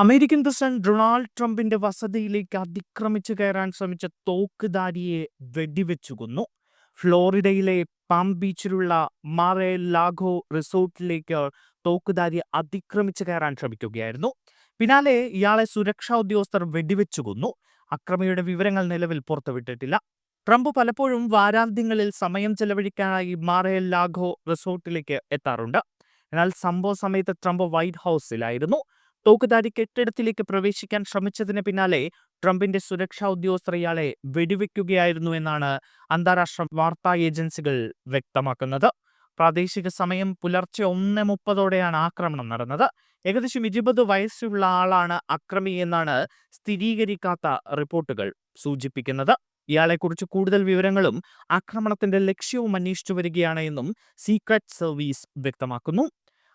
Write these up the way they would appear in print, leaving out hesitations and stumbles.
American president Donald ട്രംപിന്റെ വസതിയിലേക്ക് അതിക്രമിച്ചു കയറാൻ ശ്രമിച്ച തോക്കുധാരിയെ വെടിവെച്ചു കൊന്നു. ഫ്ലോറിഡയിലെ പാം ബീച്ചിലുള്ള മാറെ ലാഗോ റിസോർട്ടിലേക്ക് തോക്കുധാരി അതിക്രമിച്ചു കയറാൻ ശ്രമിക്കുകയായിരുന്നു. പിന്നാലെ ഇയാളെ സുരക്ഷാ ഉദ്യോഗസ്ഥർ വെടിവെച്ചു കൊന്നു. അക്രമിയുടെ വിവരങ്ങൾ നിലവിൽ പുറത്തുവിട്ടിട്ടില്ല. ട്രംപ് പലപ്പോഴും വാരാന്ത്യങ്ങളിൽ സമയം ചെലവഴിക്കാനായി മാറെ ലാഗോ റിസോർട്ടിലേക്ക് എത്താറുണ്ട്. എന്നാൽ സംഭവ സമയത്ത് ട്രംപ് വൈറ്റ് ഹൗസിലായിരുന്നു. തോക്കുധാരി കെട്ടിടത്തിലേക്ക് പ്രവേശിക്കാൻ ശ്രമിച്ചതിന് പിന്നാലെ ട്രംപിന്റെ സുരക്ഷാ ഉദ്യോഗസ്ഥർ ഇയാളെ വെടിവെക്കുകയായിരുന്നു എന്നാണ് അന്താരാഷ്ട്ര വാർത്താ ഏജൻസികൾ വ്യക്തമാക്കുന്നത്. പ്രാദേശിക സമയം പുലർച്ചെ 1:30 ആക്രമണം നടന്നത്. ഏകദേശം 20 വയസ്സുള്ള ആളാണ് അക്രമി എന്നാണ് സ്ഥിരീകരിക്കാത്ത റിപ്പോർട്ടുകൾ സൂചിപ്പിക്കുന്നത്. ഇയാളെക്കുറിച്ച് കൂടുതൽ വിവരങ്ങളും ആക്രമണത്തിന്റെ ലക്ഷ്യവും അന്വേഷിച്ചു വരികയാണ് എന്നും സീക്രട്ട് സർവീസ് വ്യക്തമാക്കുന്നു.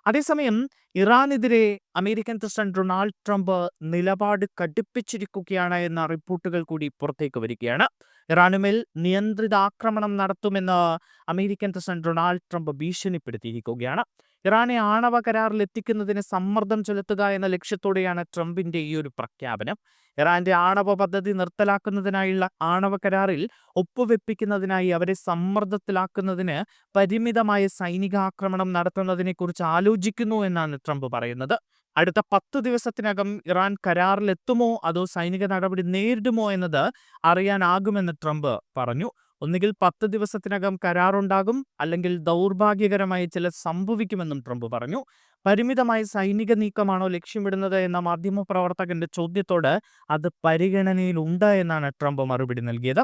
അതേസമയം ഇറാനെതിരെ അമേരിക്കൻ പ്രസിഡന്റ് ഡൊണാൾഡ് ട്രംപ് നിലപാട് കടുപ്പിച്ചിരിക്കുകയാണ് എന്ന റിപ്പോർട്ടുകൾ കൂടി പുറത്തേക്ക് വരികയാണ്. ഇറാനുമേൽ നിയന്ത്രിതാക്രമണം നടത്തുമെന്ന് അമേരിക്കൻ പ്രസിഡന്റ് ഡൊണാൾഡ് ട്രംപ് ഭീഷണിപ്പെടുത്തിയിരിക്കുകയാണ്. ഇറാനെ ആണവ കരാറിൽ എത്തിക്കുന്നതിന് സമ്മർദ്ദം ചെലുത്തുക എന്ന ലക്ഷ്യത്തോടെയാണ് ട്രംപിന്റെ ഈ ഒരു പ്രഖ്യാപനം. ഇറാന്റെ ആണവ പദ്ധതി നിർത്തലാക്കുന്നതിനായുള്ള ആണവ കരാറിൽ ഒപ്പുവെപ്പിക്കുന്നതിനായി അവരെ സമ്മർദ്ദത്തിലാക്കുന്നതിന് പരിമിതമായ സൈനികാക്രമണം നടത്തുന്നതിനെക്കുറിച്ച് ആലോചിക്കുന്നു എന്നാണ് ട്രംപ് പറയുന്നത്. അടുത്ത 10 ദിവസത്തിനകം ഇറാൻ കരാറിലെത്തുമോ അതോ സൈനിക നടപടി നേരിടുമോ എന്നത് അറിയാനാകുമെന്ന് ട്രംപ് പറഞ്ഞു. ഒന്നുകിൽ 10 ദിവസത്തിനകം കരാറുണ്ടാകും, അല്ലെങ്കിൽ ദൗർഭാഗ്യകരമായി ചില സംഭവിക്കുമെന്നും ട്രംപ് പറഞ്ഞു. പരിമിതമായ സൈനിക നീക്കമാണോ ലക്ഷ്യമിടുന്നത് എന്ന മാധ്യമപ്രവർത്തകന്റെ ചോദ്യത്തോട് അത് പരിഗണനയിലുണ്ട് എന്നാണ് ട്രംപ് മറുപടി നൽകിയത്.